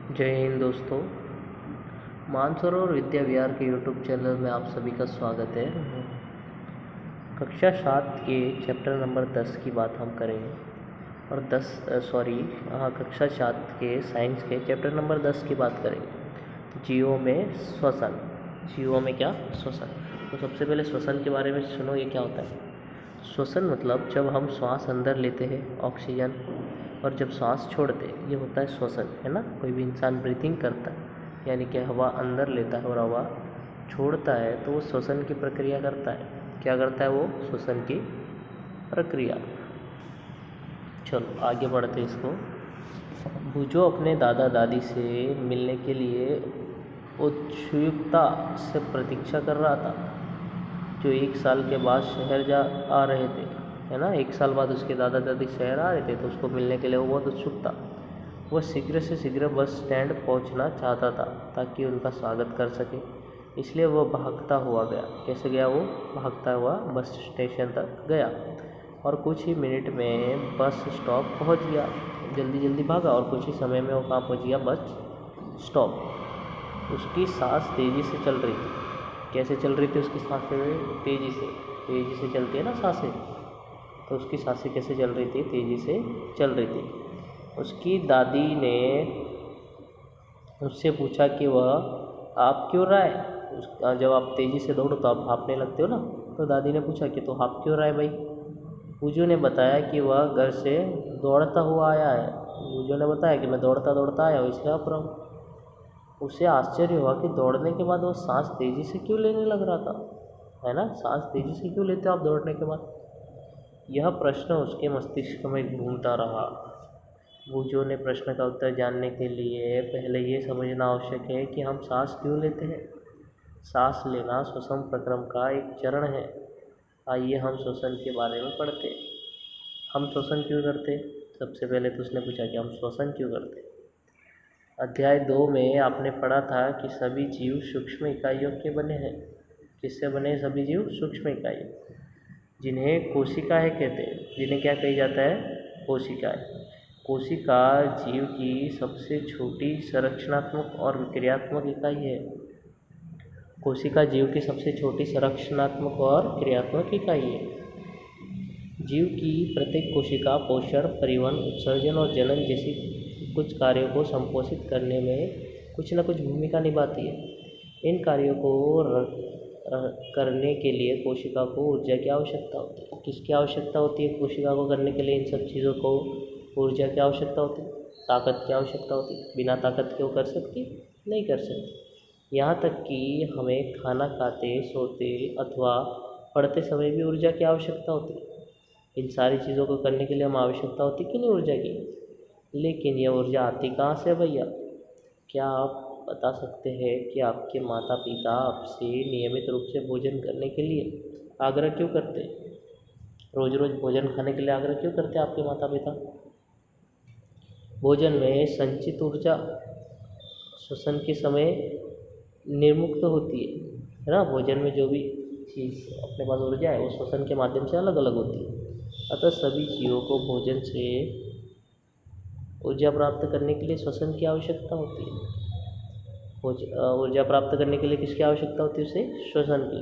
जय हिंद दोस्तों। मानसरोवर विद्या विहार के यूट्यूब चैनल में आप सभी का स्वागत है। कक्षा 7 के चैप्टर नंबर 10 की बात हम करेंगे और कक्षा 7 के साइंस के चैप्टर नंबर 10 की बात करेंगे। जीवों में श्वसन। जीवों में क्या? श्वसन। तो सबसे पहले श्वसन के बारे में सुनो, ये क्या होता है। श्वसन मतलब जब हम श्वास अंदर लेते हैं ऑक्सीजन, और जब सांस छोड़ते ये होता है श्वसन, है ना। कोई भी इंसान ब्रीथिंग करता है यानी कि हवा अंदर लेता है और हवा छोड़ता है, तो वो श्वसन की प्रक्रिया करता है। क्या करता है वो? श्वसन की प्रक्रिया। चलो आगे बढ़ते इसको। भुजो अपने दादा दादी से मिलने के लिए उत्सुकता से प्रतीक्षा कर रहा था, जो 1 साल के बाद शहर आ रहे थे, है ना। 1 साल बाद उसके दादा दादी शहर आ रहे थे, तो उसको मिलने के लिए वो बहुत उत्सुक था। वह शीघ्र से शीघ्र बस स्टैंड पहुंचना चाहता था ताकि उनका स्वागत कर सके, इसलिए वह भागता हुआ गया। कैसे गया वो? भागता हुआ बस स्टेशन तक गया और कुछ ही मिनट में बस स्टॉप पहुंच गया। जल्दी जल्दी भागा और कुछ ही समय में वो कहाँ पहुंच गया? Bus stop. उसकी सांस तेज़ी से चल रही थी। कैसे चल रही थी उसकी सांसें? तेज़ी से चलती है ना सांसें, तो उसकी सांसें कैसे चल रही थी? तेज़ी से चल रही थी। उसकी दादी ने उससे पूछा कि वह आप क्यों रहा है। जब आप तेज़ी से दौड़ो तो आप भागने लगते हो ना, तो दादी ने पूछा कि तो आप क्यों रहा है भाई। पूजू ने बताया कि वह घर से दौड़ता हुआ आया है। पूजू ने बताया कि मैं दौड़ता दौड़ता आया हूँ, इसलिए आप रहा। उसे आश्चर्य हुआ कि दौड़ने के बाद वो सांस तेज़ी से क्यों लेने लग रहा था, है ना। सांस तेज़ी से क्यों लेते हो आप दौड़ने के बाद? यह प्रश्न उसके मस्तिष्क में घूमता रहा। बूझो ने प्रश्न का उत्तर जानने के लिए पहले ये समझना आवश्यक है कि हम सांस क्यों लेते हैं। सांस लेना श्वसन प्रक्रम का एक चरण है। आइए हम श्वसन के बारे में पढ़ते हैं। हम श्वसन क्यों करते? सबसे पहले तो उसने पूछा कि हम श्वसन क्यों करते। अध्याय 2 में आपने पढ़ा था कि सभी जीव सूक्ष्म इकाइयों के बने हैं। किससे बने हैं सभी जीव? सूक्ष्म इकाइयों, जिन्हें कोशिकाएं कहते हैं। जिन्हें क्या कही जाता है? कोशिकाएं। कोशिका जीव की सबसे छोटी संरचनात्मक और क्रियात्मक इकाई है। कोशिका जीव की सबसे छोटी संरचनात्मक और क्रियात्मक इकाई है। जीव की प्रत्येक कोशिका पोषण, परिवहन, उत्सर्जन और जनन जैसी कुछ कार्यों को संपोषित करने में कुछ न कुछ भूमिका निभाती है। इन कार्यों को करने के लिए कोशिका को ऊर्जा की आवश्यकता होती है। किसकी आवश्यकता होती है कोशिका को करने के लिए? इन सब चीज़ों को ऊर्जा की आवश्यकता होती है, ताकत की आवश्यकता होती है। बिना ताकत के वो कर सकती? नहीं कर सकती। यहाँ तक कि हमें खाना खाते, सोते अथवा पढ़ते समय भी ऊर्जा की आवश्यकता होती है। इन सारी चीज़ों को करने के लिए हम आवश्यकता होती कि नहीं ऊर्जा की। लेकिन यह ऊर्जा आती कहाँ से भैया? क्या आप बता सकते हैं कि आपके माता पिता आपसे नियमित रूप से भोजन करने के लिए आग्रह क्यों करते? रोज़ रोज़ भोजन खाने के लिए आग्रह क्यों करते आपके माता पिता? भोजन में संचित ऊर्जा श्वसन के समय निर्मुक्त होती है ना। भोजन में जो भी चीज़ अपने पास ऊर्जा है वो श्वसन के माध्यम से अलग अलग होती है। अतः सभी जीवों को भोजन से ऊर्जा प्राप्त करने के लिए श्वसन की आवश्यकता होती है। ऊर्जा प्राप्त करने के लिए किसकी आवश्यकता होती है? उसे श्वसन की।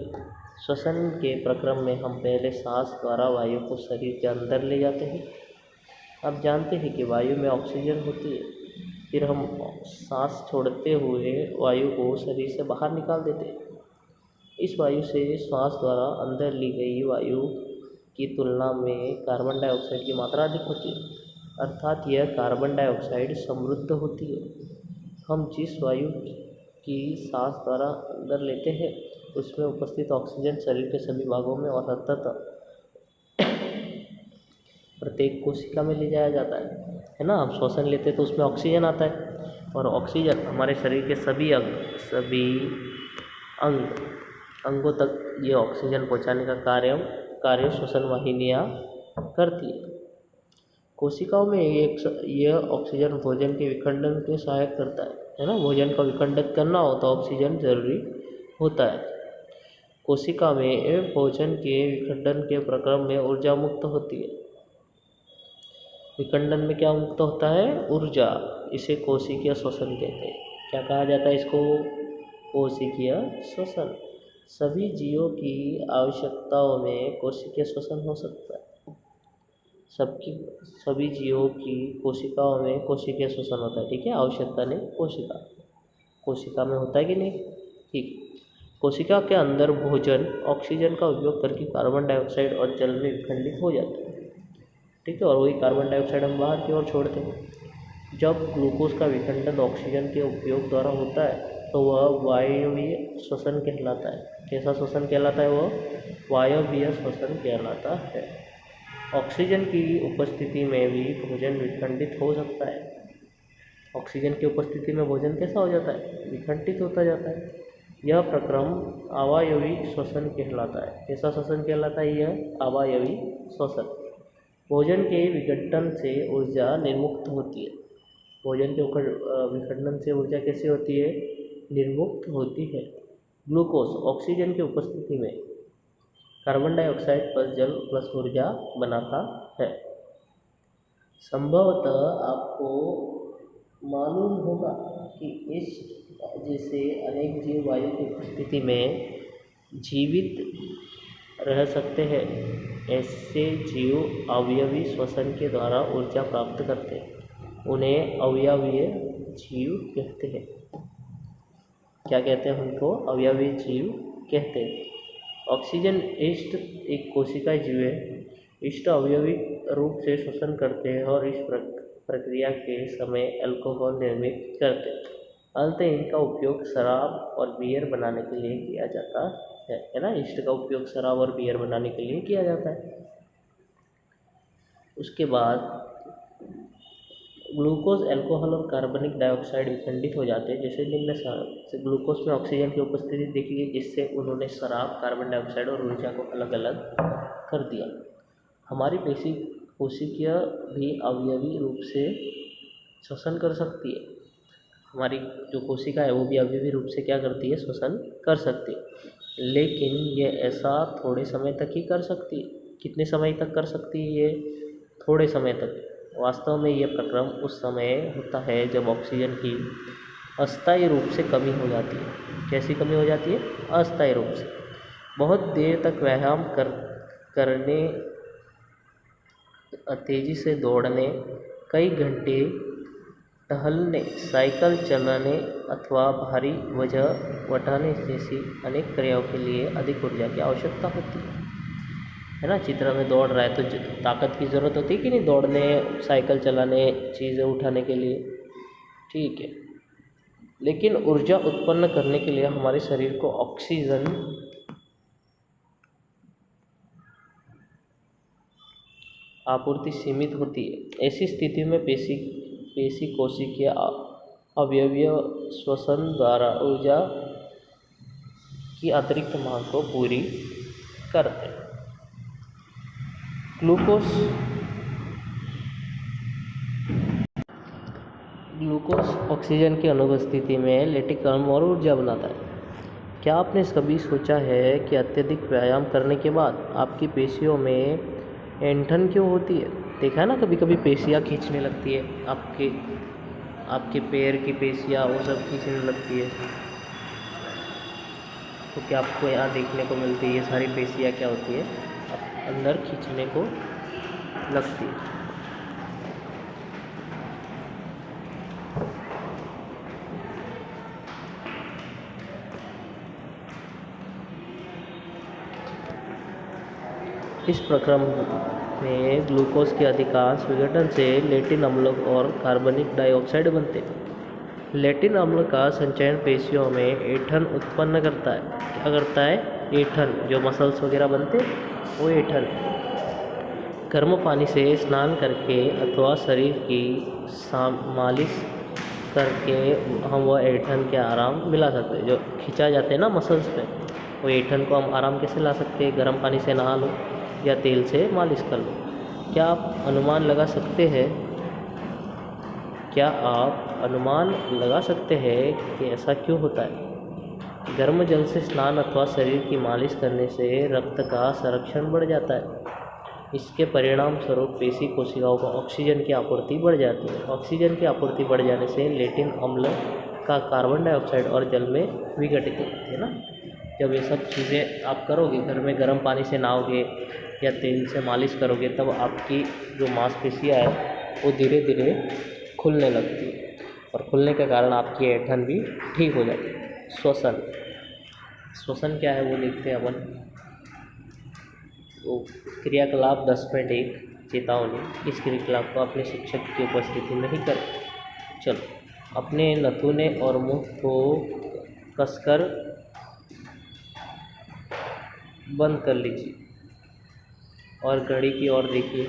श्वसन के प्रक्रम में हम पहले सांस द्वारा वायु को शरीर के अंदर ले जाते हैं। आप जानते हैं कि वायु में ऑक्सीजन होती है, फिर हम सांस छोड़ते हुए वायु को शरीर से बाहर निकाल देते हैं। इस वायु से श्वास द्वारा अंदर ली गई वायु की तुलना में कार्बन डाइऑक्साइड की मात्रा अधिक होती है, अर्थात यह कार्बन डाइऑक्साइड समृद्ध होती है। हम जिस वायु की सांस द्वारा अंदर लेते हैं उसमें उपस्थित ऑक्सीजन शरीर के सभी भागों में और अंततः प्रत्येक कोशिका में ले जाया जाता है ना। हम श्वसन लेते हैं तो उसमें ऑक्सीजन आता है, और ऑक्सीजन हमारे शरीर के सभी अंगों तक ये ऑक्सीजन पहुंचाने का कार्य श्वसन वाहिनियाँ करती है। कोशिकाओं में यह ऑक्सीजन भोजन के विखंडन के सहायक करता है ना। भोजन का विखंडन करना हो तो ऑक्सीजन जरूरी होता है। कोशिका में भोजन के विखंडन के प्रक्रम में ऊर्जा मुक्त होती है। विखंडन में क्या मुक्त होता है? ऊर्जा। इसे कोशिकीय श्वसन कहते हैं। क्या कहा जाता है इसको? कोशिकीय श्वसन। सभी जीवों की आवश्यकताओं में कोशिकीय श्वसन हो सकता है। सभी जीवों की कोशिकाओं में कोशिकीय श्वसन होता है। ठीक है, आवश्यकता नहीं, कोशिका में होता है कि नहीं? ठीक। कोशिका के अंदर भोजन ऑक्सीजन का उपयोग करके कार्बन डाइऑक्साइड और जल में विखंडित हो जाता है। ठीक है, और वही कार्बन डाइऑक्साइड हम बाहर की ओर छोड़ते हैं। जब ग्लूकोज का विखंडन ऑक्सीजन के उपयोग द्वारा होता है तो वह वायवीय श्वसन कहलाता है। कैसा श्वसन कहलाता है? वह वायवीय श्वसन कहलाता है। ऑक्सीजन की उपस्थिति में भी भोजन विखंडित हो सकता है। ऑक्सीजन की उपस्थिति में भोजन कैसा हो जाता है? विखंडित होता जाता है। यह प्रक्रम अवायवी श्वसन कहलाता है। कैसा श्वसन कहलाता है? यह अवायवी श्वसन। भोजन के विघटन से ऊर्जा निर्मुक्त होती है। भोजन के विखंडन से ऊर्जा कैसे होती है? निर्मुक्त होती है। ग्लूकोज ऑक्सीजन की उपस्थिति में कार्बन डाइऑक्साइड प्लस जल प्लस ऊर्जा बनाता है। संभवतः आपको मालूम होगा कि इस जैसे अनेक जीव वायु की उपस्थिति में जीवित रह सकते हैं। ऐसे जीव अवयवी श्वसन के द्वारा ऊर्जा प्राप्त करते हैं। उन्हें अवयवीय जीव कहते हैं। क्या कहते हैं उनको? अवयवी जीव कहते हैं। ऑक्सीजन इष्ट एक कोशिकाएं जीव है। इष्ट अवयवी रूप से श्वसन करते हैं और इस प्रक्रिया के समय अल्कोहल निर्मित करते हैं। अंततः इनका उपयोग शराब और बियर बनाने के लिए किया जाता है ना? इष्ट का उपयोग शराब और बियर बनाने के लिए किया जाता है। उसके बाद ग्लूकोज, अल्कोहल और कार्बनिक डाइऑक्साइड विखंडित हो जाते हैं। जैसे निम्न ग्लूकोज में ऑक्सीजन की उपस्थिति देखी गई, जिससे उन्होंने शराब, कार्बन डाइऑक्साइड और ऊर्जा को अलग अलग कर दिया। हमारी कोशिकीय भी अवयवी रूप से श्वसन कर सकती है। हमारी जो कोशिका है वो भी अवयवी रूप से क्या करती है? श्वसन कर सकती है। लेकिन ये ऐसा थोड़े समय तक ही कर सकती है। कितने समय तक कर सकती है ये? थोड़े समय तक। वास्तव में यह प्रक्रम उस समय होता है जब ऑक्सीजन की अस्थायी रूप से कमी हो जाती है। कैसी कमी हो जाती है? अस्थायी रूप से। बहुत देर तक व्यायाम करने, तेज़ी से दौड़ने, कई घंटे टहलने, साइकिल चलाने अथवा भारी वजन उठाने जैसी अनेक क्रियाओं के लिए अधिक ऊर्जा की आवश्यकता होती है ना? चित्र में दौड़ रहा है तो ताकत की ज़रूरत होती है कि नहीं? दौड़ने, साइकिल चलाने, चीज़ें उठाने के लिए। ठीक है, लेकिन ऊर्जा उत्पन्न करने के लिए हमारे शरीर को ऑक्सीजन आपूर्ति सीमित होती है। ऐसी स्थिति में पेशी कोशिकीय अवयवीय श्वसन द्वारा ऊर्जा की अतिरिक्त मांग को पूरी करते हैं। ग्लूकोज ऑक्सीजन की अनुपस्थिति में लैक्टिक अम्ल और ऊर्जा बनाता है। क्या आपने कभी सोचा है कि अत्यधिक व्यायाम करने के बाद आपकी पेशियों में ऐंठन क्यों होती है? देखा है ना, कभी कभी पेशियाँ खींचने लगती है, आपके पैर की पेशियाँ वो सब खींचने लगती है। तो क्या आपको यहाँ देखने को मिलती है? ये सारी पेशियाँ क्या होती है? अंदर खींचने को लगती है। इस प्रक्रम में ग्लूकोज के अधिकांश विघटन से लैक्टिक अम्ल और कार्बनिक डाइऑक्साइड बनते हैं। लैक्टिक अम्ल का संचयन पेशियों में ऐंठन उत्पन्न करता है। क्या करता है? ऐंठन, जो मसल्स वगैरह बनते हैं वो ऐंठन। गर्म पानी से स्नान करके अथवा शरीर की मालिश करके हम वह ऐंठन के आराम मिला सकते हैं। जो खिंचा जाते हैं ना मसल्स पे, वो ऐंठन को हम आराम कैसे ला सकते हैं? गर्म पानी से नहा लो या तेल से मालिश कर लो। क्या आप अनुमान लगा सकते हैं कि ऐसा क्यों होता है? गर्म जल से स्नान अथवा शरीर की मालिश करने से रक्त का संरक्षण बढ़ जाता है। इसके परिणाम स्वरूप पेशी कोशिकाओं को ऑक्सीजन की आपूर्ति बढ़ जाती है। ऑक्सीजन की आपूर्ति बढ़ जाने से लेटिन अम्ल का कार्बन डाइऑक्साइड और जल में विघटित होती है ना। जब ये सब चीज़ें आप करोगे, घर में गर्म पानी से नहाओगे या तेल से मालिश करोगे, तब आपकी जो मांसपेशियाँ हैं वो धीरे धीरे खुलने लगती है और खुलने के कारण आपकी ऐंठन भी ठीक हो जाती है। श्वसन क्या है वो देखते हैं अपन। तो क्रियाकलाप 10.1 चेतावनी, इस क्रियाकलाप को अपने शिक्षक की उपस्थिति में ही करें। चलो, अपने नथुने और मुंह को कसकर बंद कर लीजिए और घड़ी की ओर देखिए।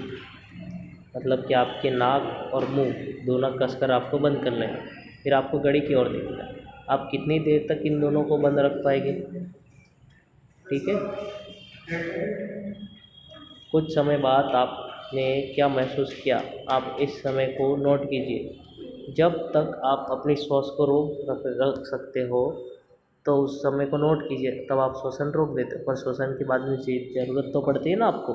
मतलब कि आपके नाक और मुंह दोनों कसकर आपको बंद करना है। फिर आपको घड़ी की ओर देखना है। आप कितनी देर तक इन दोनों को बंद रख पाएंगे? ठीक है। कुछ समय बाद आपने क्या महसूस किया, आप इस समय को नोट कीजिए। जब तक आप अपनी श्वास को रोक रख सकते हो तो उस समय को नोट कीजिए, तब आप श्वसन रोक देते हो। पर श्वसन के बाद में ज़रूरत तो पड़ती है ना आपको।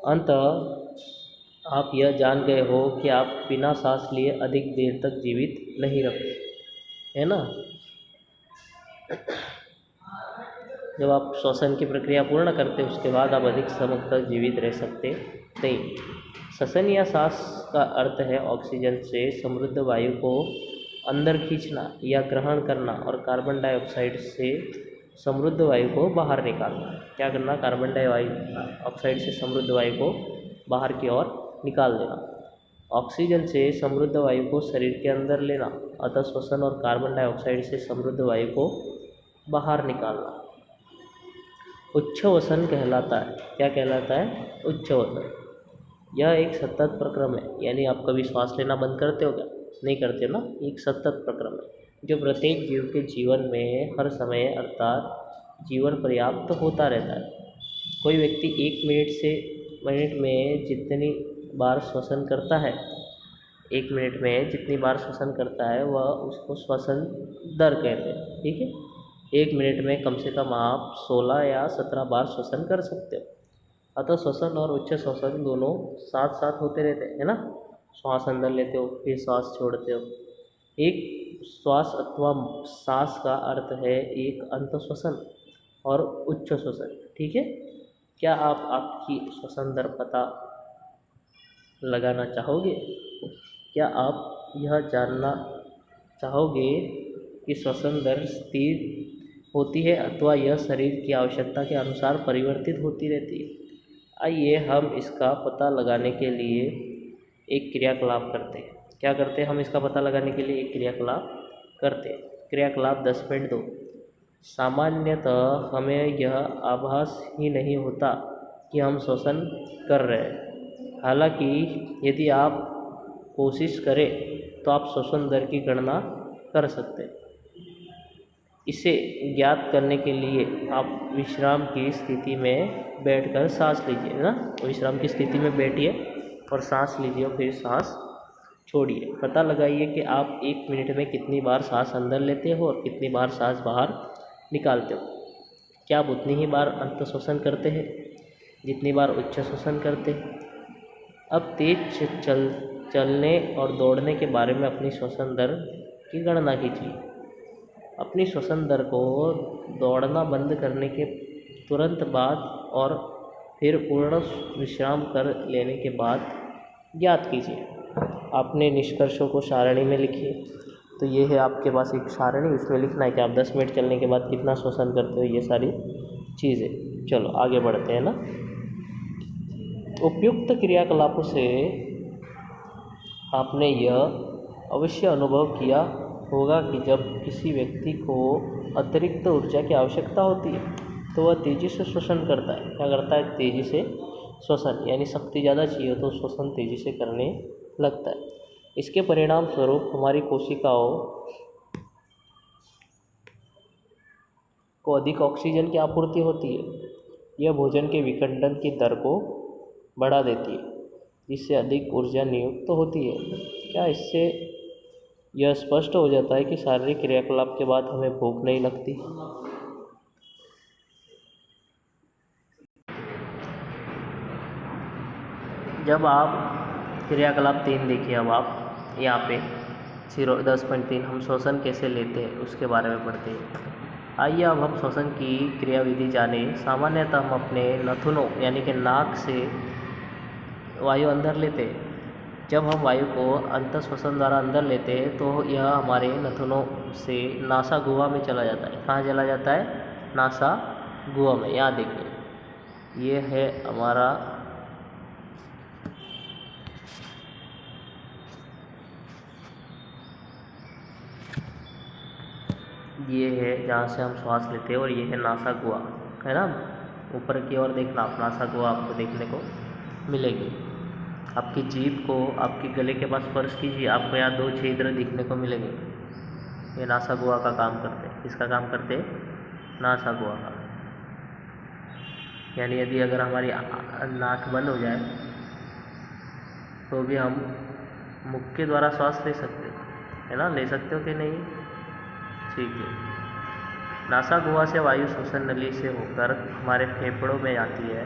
अंततः आप यह जान गए हो कि आप बिना सांस लिए अधिक देर तक जीवित नहीं रखते, है ना। जब आप श्वसन की प्रक्रिया पूर्ण करते हैं उसके बाद आप अधिक समय तक जीवित रह सकते नहीं। श्वसन या सांस का अर्थ है ऑक्सीजन से समृद्ध वायु को अंदर खींचना या ग्रहण करना और कार्बन डाइऑक्साइड से समृद्ध वायु को बाहर निकालना। क्या करना? कार्बन डाइऑक्साइड से समृद्ध वायु को बाहर की ओर निकाल देना। ऑक्सीजन से समृद्ध वायु को शरीर के अंदर लेना, अतः श्वसन और कार्बन डाइऑक्साइड से समृद्ध वायु को बाहर निकालना उच्छ्वसन कहलाता है। क्या कहलाता है? उच्छ्वसन। यह एक सतत प्रक्रम है, यानी आप कभी श्वास लेना बंद करते हो क्या? नहीं करते ना। एक सतत प्रक्रम है जो प्रत्येक जीव के जीवन में हर समय अर्थात जीवन पर्याप्त होता रहता है। कोई व्यक्ति 1 मिनट में जितनी बार श्वसन करता है, 1 मिनट में जितनी बार श्वसन करता है वह उसको श्वसन दर कहते हैं। ठीक है। 1 मिनट में कम से कम आप 16 या 17 बार श्वसन कर सकते हो। अतः श्वसन और उच्च श्वसन दोनों साथ साथ होते रहते हैं, है ना। श्वास अंदर लेते हो फिर श्वास छोड़ते हो। एक श्वास अथवा सांस का अर्थ है एक अंत श्वसन और उच्च श्वसन। ठीक है। क्या आप आपकी श्वसन दर पता लगाना चाहोगे? क्या आप यह जानना चाहोगे कि श्वसन दर स्थिर होती है अथवा यह शरीर की आवश्यकता के अनुसार परिवर्तित होती रहती है? आइए हम इसका पता लगाने के लिए एक क्रियाकलाप करते हैं। क्या करते हैं हम इसका पता लगाने के लिए? एक क्रियाकलाप करते हैं। क्रियाकलाप 10.2। सामान्यतः हमें यह आभास ही नहीं होता कि हम श्वसन कर रहे हैं। हालांकि यदि आप कोशिश करें तो आप श्वसन दर की गणना कर सकते हैं। इसे ज्ञात करने के लिए आप विश्राम की स्थिति में बैठकर सांस लीजिए ना। विश्राम की स्थिति में बैठिए और सांस लीजिए और फिर सांस छोड़िए। पता लगाइए कि आप 1 मिनट में कितनी बार सांस अंदर लेते हो और कितनी बार सांस बाहर निकालते हो। क्या आप उतनी ही बार अंत श्वसन करते हैं जितनी बार उच्च श्वसन करते हैं? अब तेज चलने और दौड़ने के बारे में अपनी श्वसन दर की गणना कीजिए। अपनी श्वसन दर को दौड़ना बंद करने के तुरंत बाद और फिर पूर्ण विश्राम कर लेने के बाद ज्ञात कीजिए। अपने निष्कर्षों को सारणी में लिखिए। तो ये है आपके पास एक सारणी, उसमें लिखना है कि आप 10 मिनट चलने के बाद कितना श्वसन करते हो, ये सारी चीज़ें। चलो आगे बढ़ते हैं ना। उपयुक्त क्रियाकलापों से आपने यह अवश्य अनुभव किया होगा कि जब किसी व्यक्ति को अतिरिक्त ऊर्जा की आवश्यकता होती है तो वह तेज़ी से श्वसन करता है। क्या करता है? तेज़ी से श्वसन, यानी शक्ति ज़्यादा चाहिए तो श्वसन तेज़ी से करने लगता है। इसके परिणाम स्वरूप हमारी कोशिकाओं को अधिक ऑक्सीजन की आपूर्ति होती है। यह भोजन के विखंडन की दर को बढ़ा देती है जिससे अधिक ऊर्जा नियुक्त होती है। क्या इससे यह स्पष्ट हो जाता है कि शारीरिक क्रियाकलाप के बाद हमें भूख नहीं लगती? जब आप क्रियाकलाप 3 देखिए, अब आप यहाँ पे 10.3 हम श्वसन कैसे लेते हैं उसके बारे में पढ़ते हैं। आइए अब हम श्वसन की क्रियाविधि जाने। सामान्यतः हम अपने नथुनों यानी कि नाक से वायु अंदर लेते हैं। जब हम वायु को अंतः श्वसन द्वारा अंदर लेते हैं तो यह हमारे नथुनों से नासा गुहा में चला जाता है। कहाँ चला जाता है? नासा गुहा में। यहाँ देखिए, ये है हमारा ये है जहाँ से हम श्वास लेते हैं और ये है नासा गुहा, है ना। ऊपर की ओर देखना, आप नासा गुहा आपको देखने को मिलेगी। आपकी जीभ को आपके गले के पास स्पर्श कीजिए, आपको यहाँ 2 छिद्र दिखने को मिलेंगे। ये नासा गुहा का काम करते हैं। किसका काम करते हैं? नासा गुहा का। यानी यदि अगर हमारी नाक बंद हो जाए तो भी हम मुख के द्वारा श्वास ले सकते हैं, है ना। ले सकते हो कि नहीं? ठीक है। नासा गुहा से वायु श्वसन नली से होकर हमारे फेफड़ों में जाती है।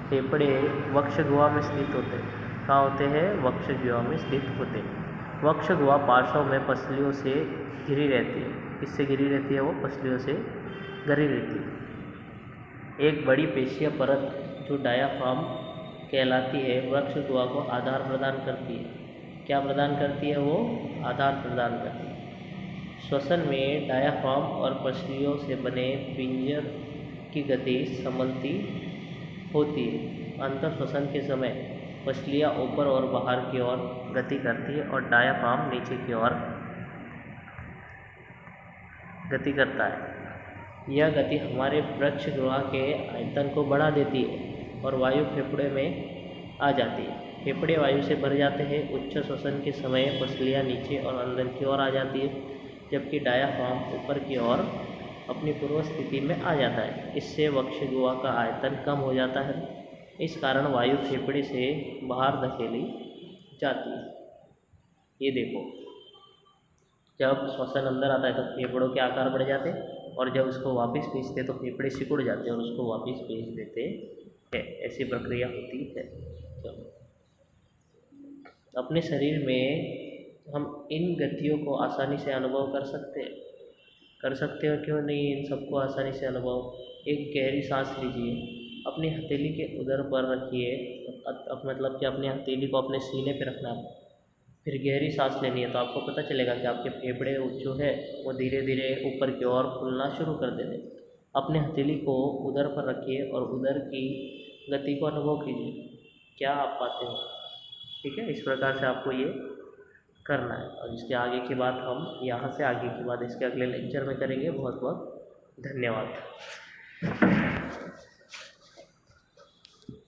फेफड़े वक्ष गुहा में स्थित होते हैं। कहाँ होते हैं? वक्ष गुहा में स्थित होते हैं। वक्ष गुहा पार्श्व में पसलियों से घिरी रहती है। किससे घिरी रहती है? वो पसलियों से घिरी रहती है। एक बड़ी पेशीय परत जो डायाफ्राम कहलाती है वक्ष गुहा को आधार प्रदान करती है। क्या प्रदान करती है? वो आधार प्रदान करती है। श्वसन में डायाफ्राम और पसलियों से बने पिंजर की गति संभलती होती है। अंतर श्वसन के समय पसलियाँ ऊपर और बाहर की ओर गति करती है और डायाफ्राम नीचे की ओर गति करता है। यह गति हमारे वृक्ष गुहा के आयतन को बढ़ा देती है और वायु फेफड़े में आ जाती है। फेफड़े वायु से भर जाते हैं। उच्च श्वसन के समय पसलियाँ नीचे और अंदर की ओर आ जाती है, जबकि डायाफ्राम ऊपर की ओर अपनी पूर्व स्थिति में आ जाता है। इससे वक्ष गुहा का आयतन कम हो जाता है। इस कारण वायु फेफड़े से बाहर धकेली जाती है। ये देखो, जब श्वसन अंदर आता है तो फेफड़ों के आकार बढ़ जाते हैं और जब उसको वापस खींचते तो फेफड़े सिकुड़ जाते हैं और उसको वापस भेज देते हैं। ऐसी प्रक्रिया होती है। चलो, अपने शरीर में हम इन गतियों को आसानी से अनुभव कर सकते हो क्यों नहीं इन सबको आसानी से अनुभव। एक गहरी सांस लीजिए, अपनी हथेली के उदर पर रखिए, मतलब कि अपनी हथेली को अपने सीने पर रखना है। फिर गहरी सांस लेनी है तो आपको पता चलेगा कि आपके फेफड़े जो है वो धीरे धीरे ऊपर की ओर फूलना शुरू कर देते। अपने हथेली को उदर पर रखिए और उदर की गति को अनुभव कीजिए। क्या आप पाते हो? ठीक है, इस प्रकार से आपको ये करना है। और इसके आगे की बात हम यहाँ से आगे की बात इसके अगले लेक्चर में करेंगे। बहुत बहुत धन्यवाद।